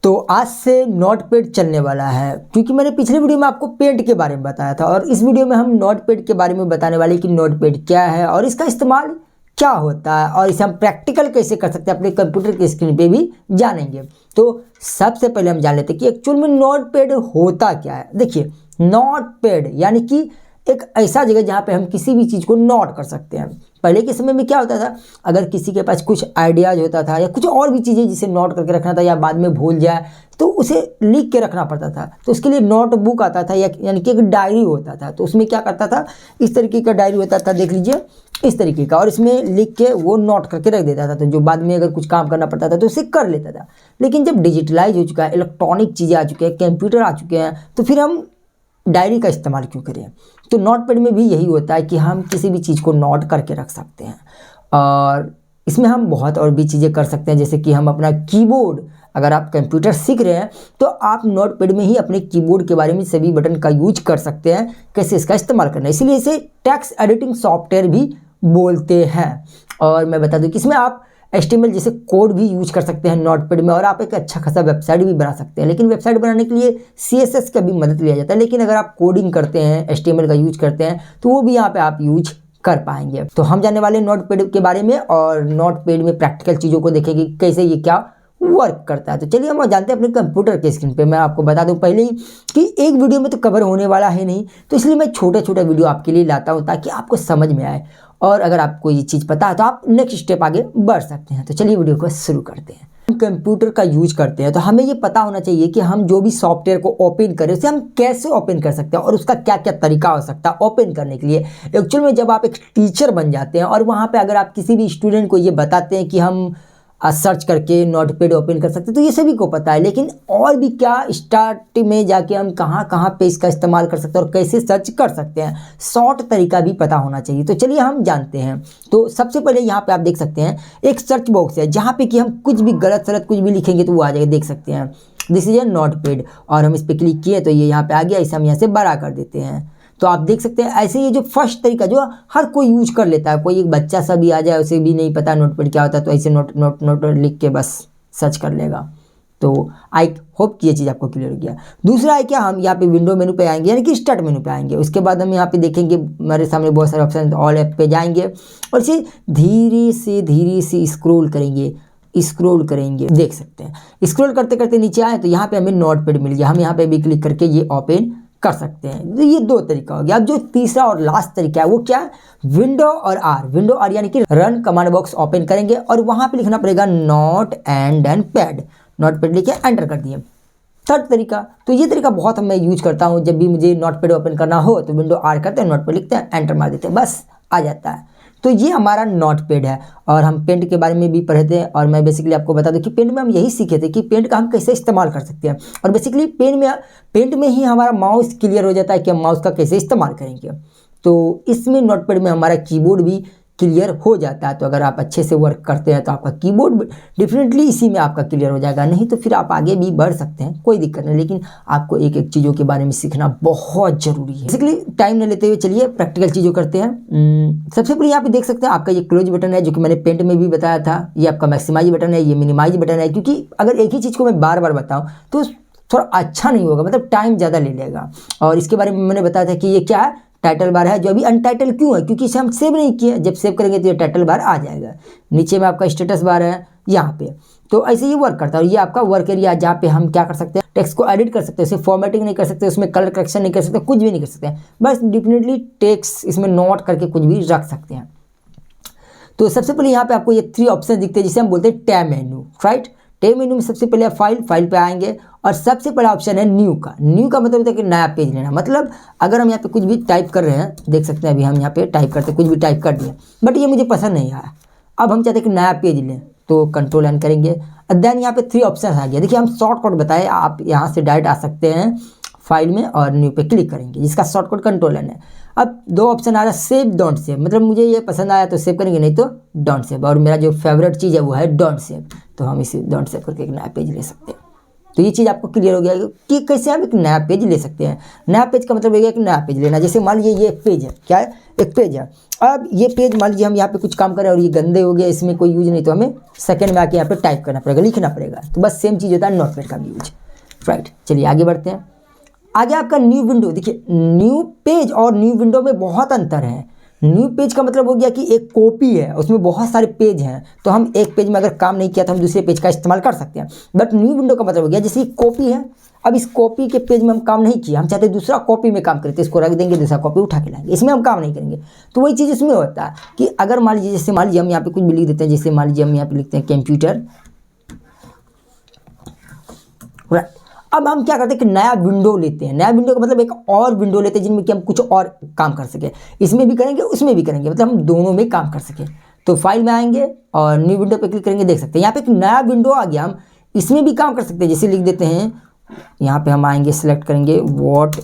तो आज से नोटपैड चलने वाला है, क्योंकि मैंने पिछले वीडियो में आपको पेंट के बारे में बताया था और इस वीडियो में हम नोटपैड के बारे में बताने वाले कि नोटपैड क्या है और इसका इस्तेमाल क्या होता है और इसे हम प्रैक्टिकल कैसे कर सकते हैं अपने कंप्यूटर की स्क्रीन पे भी जानेंगे। तो सबसे पहले हम जान लेते हैं कि एक्चुअल में नोटपैड होता क्या है। देखिए, नोटपैड यानी कि एक ऐसा जगह जहाँ पे हम किसी भी चीज़ को नोट कर सकते हैं। पहले के समय में क्या होता था, अगर किसी के पास कुछ आइडियाज़ होता था या कुछ और भी चीज़ें जिसे नोट करके रखना था या बाद में भूल जाए तो उसे लिख के रखना पड़ता था। तो उसके लिए नोटबुक आता था यानी कि एक डायरी होता था। तो उसमें क्या करता था, इस तरीके का डायरी होता था, देख लीजिए इस तरीके का, और इसमें लिख के वो नोट करके रख देता था। तो जो बाद में अगर कुछ काम करना पड़ता था तो उसे कर लेता था। लेकिन जब डिजिटलाइज हो चुका है, इलेक्ट्रॉनिक चीज़ें आ चुकी हैं, कंप्यूटर आ चुके हैं, तो फिर हम डायरी का इस्तेमाल क्यों करें। तो नोटपैड में भी यही होता है कि हम किसी भी चीज़ को नोट करके रख सकते हैं और इसमें हम बहुत और भी चीज़ें कर सकते हैं। जैसे कि हम अपना कीबोर्ड, अगर आप कंप्यूटर सीख रहे हैं तो आप नोटपैड में ही अपने कीबोर्ड के बारे में सभी बटन का यूज कर सकते हैं, कैसे इसका इस्तेमाल करना है। इसलिए इसे टेक्स्ट एडिटिंग सॉफ्टवेयर भी बोलते हैं। और मैं बता दूं कि इसमें आप HTML जैसे कोड भी यूज कर सकते हैं नोटपैड में और आप एक अच्छा खासा वेबसाइट भी बना सकते हैं। लेकिन वेबसाइट बनाने के लिए CSS का भी मदद लिया जाता है। लेकिन अगर आप कोडिंग करते हैं, HTML का यूज करते हैं, तो वो भी यहाँ पे आप यूज कर पाएंगे। तो हम जानने वाले नोटपैड के बारे में और नोटपैड में प्रैक्टिकल चीज़ों को देखेंगे कैसे ये क्या वर्क करता है। तो चलिए हम जानते हैं अपने कंप्यूटर के स्क्रीन पे। मैं आपको बता दूं पहले ही कि एक वीडियो में तो कवर होने वाला है नहीं, तो इसलिए मैं छोटा छोटा वीडियो आपके लिए लाता हूं ताकि आपको समझ में आए और अगर आपको ये चीज़ पता है तो आप नेक्स्ट स्टेप आगे बढ़ सकते हैं। तो चलिए वीडियो को शुरू करते हैं। हम कंप्यूटर का यूज करते हैं तो हमें ये पता होना चाहिए कि हम जो भी सॉफ्टवेयर को ओपन करें उसे हम कैसे ओपन कर सकते हैं और उसका क्या क्या तरीका हो सकता है ओपन करने के लिए। एक्चुअल में जब आप एक टीचर बन जाते हैं और वहाँ पर अगर आप किसी भी स्टूडेंट को ये बताते हैं कि हम सर्च करके नोटपैड ओपन कर सकते हैं, तो ये सभी को पता है। लेकिन और भी क्या, स्टार्ट में जाके हम कहाँ कहाँ पे इसका इस्तेमाल कर सकते हैं और कैसे सर्च कर सकते हैं, शॉर्ट तरीका भी पता होना चाहिए। तो चलिए हम जानते हैं। तो सबसे पहले यहाँ पे आप देख सकते हैं एक सर्च बॉक्स है जहाँ पे कि हम कुछ भी गलत सलत कुछ भी लिखेंगे तो वो आ जाएगा, देख सकते हैं दिस इज ए नोटपैड, और हम इस पर क्लिक किए तो ये यहाँ पे आ गया। इसे हम यहाँ से बड़ा कर देते हैं तो आप देख सकते हैं ऐसे ये जो फर्स्ट तरीका जो हर कोई यूज कर लेता है, कोई एक बच्चा सा भी आ जाए उसे भी नहीं पता नोटपैड क्या होता है तो ऐसे नोट लिख के बस सर्च कर लेगा। तो आई होप कि ये चीज़ आपको क्लियर हो गया। दूसरा है क्या, हम यहाँ पे विंडो मेनू पे आएंगे यानी कि स्टार्ट मेनू पे आएंगे। उसके बाद हम यहाँ पे देखेंगे हमारे सामने बहुत सारे ऑप्शन, ऑल ऐप पे जाएंगे और इसे धीरे से स्क्रॉल करेंगे, देख सकते हैं। स्क्रॉल करते करते नीचे आए तो यहाँ पे हमें नोटपैड मिल गया। हम यहाँ पे भी क्लिक करके ये ओपन कर सकते हैं। तो ये दो तरीका हो गया। अब जो तीसरा और लास्ट तरीका है वो क्या है, विंडो और यानी कि रन कमांड बॉक्स ओपन करेंगे और वहां पे लिखना पड़ेगा नोटपैड लिखे एंटर कर दिए। थर्ड तरीका, तो ये तरीका बहुत मैं यूज करता हूँ। जब भी मुझे नोटपैड ओपन करना हो तो विंडो R करते हैं, नोटपैड लिखते हैं, एंटर मार देते हैं, बस आ जाता है। तो ये हमारा नोटपैड है। और हम पेंट के बारे में भी पढ़े थे और मैं बेसिकली आपको बता दूं कि पेंट में हम यही सीखे थे कि पेंट का हम कैसे इस्तेमाल कर सकते हैं। और बेसिकली पेंट में ही हमारा माउस क्लियर हो जाता है कि हम माउस का कैसे इस्तेमाल करेंगे। तो इसमें नोटपैड में हमारा कीबोर्ड भी क्लियर हो जाता है। तो अगर आप अच्छे से वर्क करते हैं तो आपका कीबोर्ड डेफिनेटली इसी में आपका क्लियर हो जाएगा। नहीं तो फिर आप आगे भी बढ़ सकते हैं, कोई दिक्कत नहीं, लेकिन आपको एक एक चीज़ों के बारे में सीखना बहुत ज़रूरी है। बेसिकली टाइम न लेते हुए चलिए प्रैक्टिकल चीज़ों करते हैं। सबसे पहले यहाँ पे देख सकते हैं आपका ये क्लोज बटन है जो कि मैंने पेंट में भी बताया था। ये आपका मैक्सिमाइज बटन है, ये मिनिमाइज बटन है। क्योंकि अगर एक ही चीज़ को मैं बार बार बताऊँ तो थोड़ा अच्छा नहीं होगा, मतलब टाइम ज़्यादा ले लेगा। और इसके बारे में मैंने बताया था कि ये क्या है, टाइटल बार है, जो अभी अनटाइटल क्यों है, क्योंकि इसे हम सेव नहीं किए। जब सेव करेंगे तो ये टाइटल बार आ जाएगा। नीचे में आपका स्टेटस बार है यहाँ पे। तो ऐसे ये वर्क करता है। और ये आपका वर्क एरिया जहाँ पे हम क्या कर सकते हैं, टेक्स्ट को एडिट कर सकते हैं, उसे फॉर्मेटिंग नहीं कर सकते, उसमें कलर करेक्शन नहीं कर सकते, कुछ भी नहीं कर सकते हैं। बस डेफिनेटली टेक्स्ट इसमें नोट करके कुछ भी रख सकते हैं। तो सबसे पहले यहाँ पे आपको ये 3 ऑप्शन दिखते हैं जिसे हम बोलते हैं टैब मेनू, राइट। टैब मेनू में सबसे पहले फाइल पे आएंगे और सबसे पहला ऑप्शन है न्यू का मतलब होता है कि नया पेज लेना। मतलब अगर हम यहाँ पे कुछ भी टाइप कर रहे हैं, देख सकते हैं अभी हम यहाँ पे टाइप करते कुछ भी टाइप कर दिया, बट ये मुझे पसंद नहीं आया, अब हम चाहते हैं कि नया पेज लें, तो कंट्रोल एन करेंगे। देन यहाँ पे 3 ऑप्शन आ गया। देखिए हम शॉर्टकट बताए, आप यहाँ से डायरेक्ट आ सकते हैं फाइल में और न्यू पे क्लिक करेंगे, जिसका शॉर्टकट कंट्रोल एन है। अब 2 ऑप्शन आ रहा है सेव डोंट सेव, मतलब मुझे ये पसंद आया तो सेव करेंगे, नहीं तो डोंट सेव। और मेरा जो फेवरेट चीज़ है वो है डोंट सेव, तो हम इसे डोंट सेव करके एक नया पेज ले सकते हैं। तो ये चीज़ आपको क्लियर हो गया कि कैसे हम एक नया पेज ले सकते हैं। नया पेज का मतलब हो गया कि नया पेज लेना। जैसे मान लीजिए ये एक पेज है, क्या है, एक पेज है। अब ये पेज मान लीजिए हम यहाँ पे कुछ काम करें और ये गंदे हो गए, इसमें कोई यूज नहीं, तो हमें सेकंड में आके यहाँ पे टाइप करना पड़ेगा, लिखना पड़ेगा। तो बस सेम चीज़ होता है नोटपैड का भी यूज, राइट। चलिए आगे बढ़ते हैं। आगे आपका न्यू विंडो, देखिए न्यू पेज और न्यू विंडो में बहुत अंतर है। न्यू पेज का मतलब हो गया कि एक कॉपी है, उसमें बहुत सारे पेज हैं, तो हम एक पेज में अगर काम नहीं किया तो हम दूसरे पेज का इस्तेमाल कर सकते हैं। बट न्यू विंडो का मतलब हो गया जैसे कॉपी है, अब इस कॉपी के पेज में हम काम नहीं किया, हम चाहते हैं दूसरा कॉपी में काम करते, इसको रख देंगे, दूसरा कॉपी उठा के लाएंगे, इसमें हम काम नहीं करेंगे। तो वही चीज़ इसमें होता है कि अगर मान लीजिए, जैसे मान लीजिए हम यहाँ पे कुछ भी लिख देते हैं, जैसे मान लीजिए हम यहाँ पे लिखते हैं कंप्यूटर, राइट। अब हम क्या करते हैं कि नया विंडो लेते हैं। नया विंडो का मतलब एक और विंडो लेते हैं जिनमें कि हम कुछ और काम कर सके, इसमें भी करेंगे उसमें भी करेंगे, मतलब हम दोनों में काम कर सके। तो फाइल में आएंगे और न्यू विंडो पे क्लिक करेंगे, देख सकते हैं यहाँ पे एक नया विंडो आ गया, हम इसमें भी काम कर सकते हैं। जैसे लिख देते हैं, यहाँ पे हम आएंगे, सिलेक्ट करेंगे व्हाट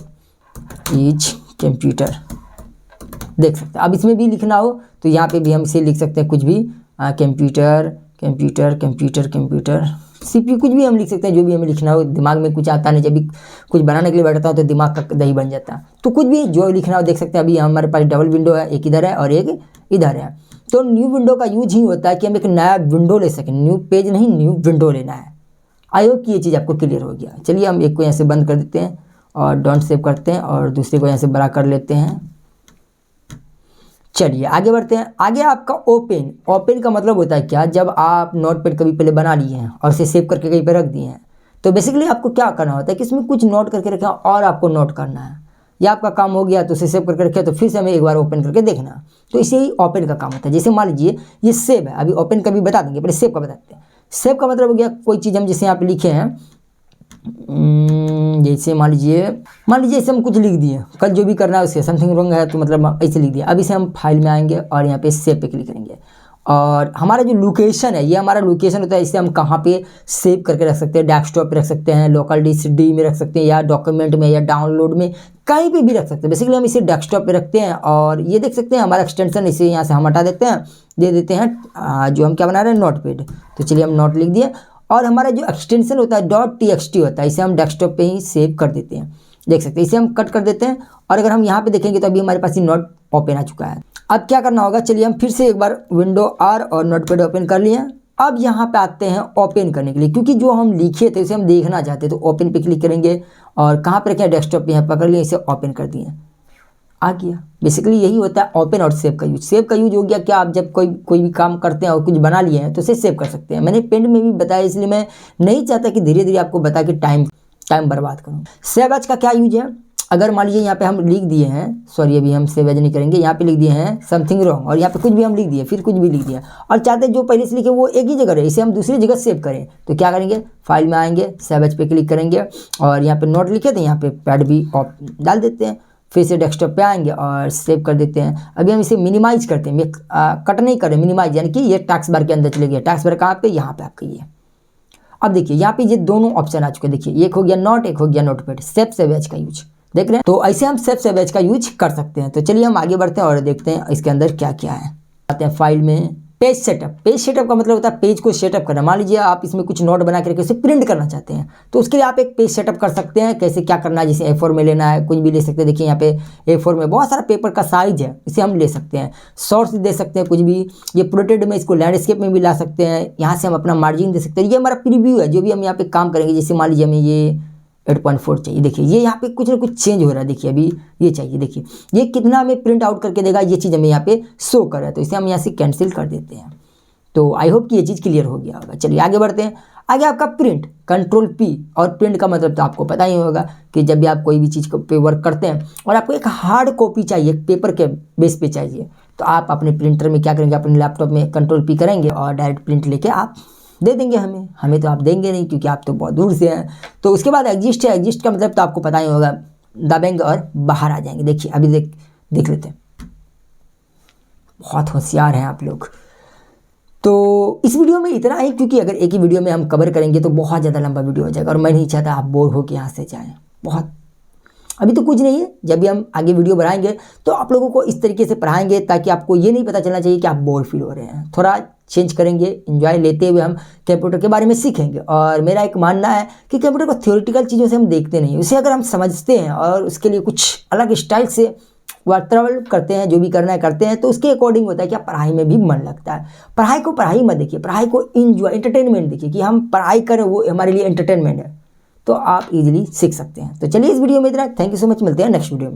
इज कंप्यूटर, देख सकते हैं। अब इसमें भी लिखना हो तो यहाँ पे भी हम इसे लिख सकते हैं कुछ भी, computer computer computer computer CPU, कुछ भी हम लिख सकते हैं, जो भी हमें लिखना हो। दिमाग में कुछ आता नहीं, जब भी कुछ बनाने के लिए बैठता हूँ तो दिमाग का दही बन जाता है, तो कुछ भी जो लिखना हो देख सकते हैं। अभी हमारे पास डबल विंडो है, एक इधर है और एक इधर है। तो न्यू विंडो का यूज ही होता है कि हम एक नया विंडो ले सकें, न्यू पेज नहीं, न्यू विंडो लेना है। आई होप कि ये चीज़ आपको क्लियर हो गया। चलिए हम एक को यहाँ से बंद कर देते हैं और डोंट सेव करते हैं और दूसरे को यहाँ से बड़ा कर लेते हैं। चलिए आगे बढ़ते हैं। आगे आपका ओपन, ओपन का मतलब होता है क्या, जब आप नोटपैड कभी पहले बना लिए हैं और इसे सेव करके कहीं पर रख दिए हैं, तो बेसिकली आपको क्या करना होता है कि इसमें कुछ नोट करके रखा और आपको नोट करना है, या आपका काम हो गया तो उसे सेव करके रखा, तो फिर से हमें एक बार ओपन करके देखना। तो इसे ही ओपन का काम होता है। जैसे मान लीजिए ये सेव है, अभी ओपन का भी बता देंगे, पहले सेव का बताते हैं। सेव का मतलब हो गया कोई चीज़ हम जैसे यहाँ पे लिखे हैं, जैसे मान लीजिए ऐसे हम कुछ लिख दिए, कल जो भी करना है उसे, समथिंग रॉन्ग है तो मतलब ऐसे लिख दिया। अब इसे हम फाइल में आएंगे और यहाँ पे सेव पे क्लिक करेंगे और हमारा जो लोकेशन है, ये हमारा लोकेशन होता है। इसे हम कहाँ पे सेव करके रख सकते हैं, डेस्कटॉप पे रख सकते हैं, लोकल डिस्क डी में रख सकते हैं, या डॉक्यूमेंट में, या डाउनलोड में, कहीं पे भी रख सकते हैं। बेसिकली हम इसे डेस्कटॉप पे रखते हैं और ये देख सकते हैं हमारा एक्सटेंशन, इसे यहाँ से हम हटा देते हैं, दे देते हैं जो हम क्या बना रहे हैं, नोटपैड। तो चलिए हम नोट लिख दिए और हमारा जो एक्सटेंशन होता है .txt होता है, इसे हम डेस्कटॉप पे ही सेव कर देते हैं, देख सकते हैं। इसे हम कट कर देते हैं और अगर हम यहाँ पे देखेंगे तो अभी हमारे पास ये नोट ओपन आ चुका है। अब क्या करना होगा, चलिए हम फिर से एक बार विंडो R और नोटपैड ओपन कर लिए। अब यहाँ पे आते हैं ओपन करने के लिए, क्योंकि जो हम लिखे थे उसे हम देखना चाहते हैं, तो ओपन पे क्लिक करेंगे और कहाँ पे रखें, डेस्कटॉप पे, यहाँ पकड़ लिए, इसे ओपन कर दिए, आ गया। बेसिकली यही होता है ओपन और सेव का यूज। सेव का यूज हो गया कि आप जब कोई भी काम करते हैं और कुछ बना लिए हैं तो उसे सेव कर सकते हैं। मैंने पेंट में भी बताया, इसलिए मैं नहीं चाहता कि धीरे धीरे आपको बता के टाइम बर्बाद करूँ। सेव एज का क्या यूज है, अगर मान लीजिए यहाँ पे हम लिख दिए हैं, सॉरी अभी हम सेव एज नहीं करेंगे, यहाँ पे लिख दिए हैं समथिंग रॉन्ग और यहाँ पे कुछ भी हम लिख दिए, फिर कुछ भी लिख दिया और चाहते हैं जो पहले से लिखे वो एक ही जगह रहे, इसे हम दूसरी जगह सेव करें, तो क्या करेंगे, फाइल में आएंगे, सेव एज पे क्लिक करेंगे और यहाँ पे नोट लिखे थे, यहाँ पे पैड भी डाल देते हैं, फिर से डेस्कटॉप पे आएंगे और सेव कर देते हैं। अभी हम इसे मिनिमाइज करते हैं, कट नहीं करें, मिनिमाइज, यानी कि ये टास्क बार के अंदर चले गए। टास्क बार कहाँ पे, यहाँ पे आपका ये। अब देखिए यहाँ पे ये दोनों ऑप्शन आ चुके हैं, देखिए एक हो गया नोट, एक हो गया नोटपैड। सेव एज का यूज देख रहे हैं, तो ऐसे हम सेव एज का यूज कर सकते हैं। तो चलिए हम आगे बढ़ते हैं और देखते हैं इसके अंदर क्या क्या है। आते हैं फाइल में, पेज सेटअप। पेज सेटअप का मतलब होता है पेज को सेटअप करना। मान लीजिए आप इसमें कुछ नोट बना के उसे प्रिंट करना चाहते हैं, तो उसके लिए आप एक पेज सेटअप कर सकते हैं। कैसे क्या करना है, जैसे A4 में लेना है, कुछ भी ले सकते हैं। देखिए यहाँ पे A4 में बहुत सारा पेपर का साइज है, इसे हम ले सकते हैं। शॉर्ट्स दे सकते हैं, कुछ भी। ये प्रोटेक्ट में इसको लैंडस्केप में भी ला सकते हैं। यहाँ से हम अपना मार्जिन दे सकते हैं। ये हमारा प्रीव्यू है, जो भी हम यहाँ पे काम करेंगे। जैसे मान लीजिए हमें ये 8.4 चाहिए, देखिए ये यहाँ पे कुछ ना कुछ चेंज हो रहा है। देखिए अभी ये चाहिए, देखिए ये कितना हमें प्रिंट आउट करके देगा, ये चीज़ हमें यहाँ पे शो कर रहा है, तो इसे हम यहाँ से कैंसिल कर देते हैं। तो आई होप कि ये चीज़ क्लियर हो गया होगा। चलिए आगे बढ़ते हैं। आगे आपका प्रिंट, Ctrl+P, और प्रिंट का मतलब तो आपको पता ही होगा कि जब भी आप कोई भी चीज़ पे वर्क करते हैं और आपको एक हार्ड कॉपी चाहिए, पेपर के बेस पे चाहिए, तो आप अपने प्रिंटर में क्या करेंगे, अपने लैपटॉप में Ctrl+P करेंगे और डायरेक्ट प्रिंट लेके आप दे देंगे। हमें तो आप देंगे नहीं, क्योंकि आप तो बहुत दूर से हैं। तो उसके बाद एग्जिस्ट है। एग्जिस्ट का मतलब तो आपको पता ही होगा, दबाएंगे और बाहर आ जाएंगे। देखिए अभी देख लेते हैं, बहुत होशियार हैं आप लोग। तो इस वीडियो में इतना ही, क्योंकि अगर एक ही वीडियो में हम कवर करेंगे तो बहुत ज़्यादा लंबा वीडियो हो जाएगा और मैं नहीं चाहता आप बोर हो के यहाँ से जाएँ। बहुत अभी तो कुछ नहीं है, जब भी हम आगे वीडियो बनाएंगे तो आप लोगों को इस तरीके से पढ़ाएंगे ताकि आपको ये नहीं पता चलना चाहिए कि आप बोर फील हो रहे हैं। थोड़ा चेंज करेंगे, एंजॉय लेते हुए हम कंप्यूटर के बारे में सीखेंगे। और मेरा एक मानना है कि कंप्यूटर को थ्योरेटिकल चीज़ों से हम देखते नहीं, उसे अगर हम समझते हैं और उसके लिए कुछ अलग स्टाइल से वातावरण करते हैं, जो भी करना है करते हैं, तो उसके अकॉर्डिंग होता है कि पढ़ाई में भी मन लगता है। पढ़ाई को पढ़ाई मत देखिए, पढ़ाई को इंजॉय एंटरटेनमेंट देखिए कि हम पढ़ाई करें, वो हमारे लिए एंटरटेनमेंट है, तो आप इजीली सीख सकते हैं। तो चलिए इस वीडियो में इतना, थैंक यू सो मच, मिलते हैं नेक्स्ट वीडियो में।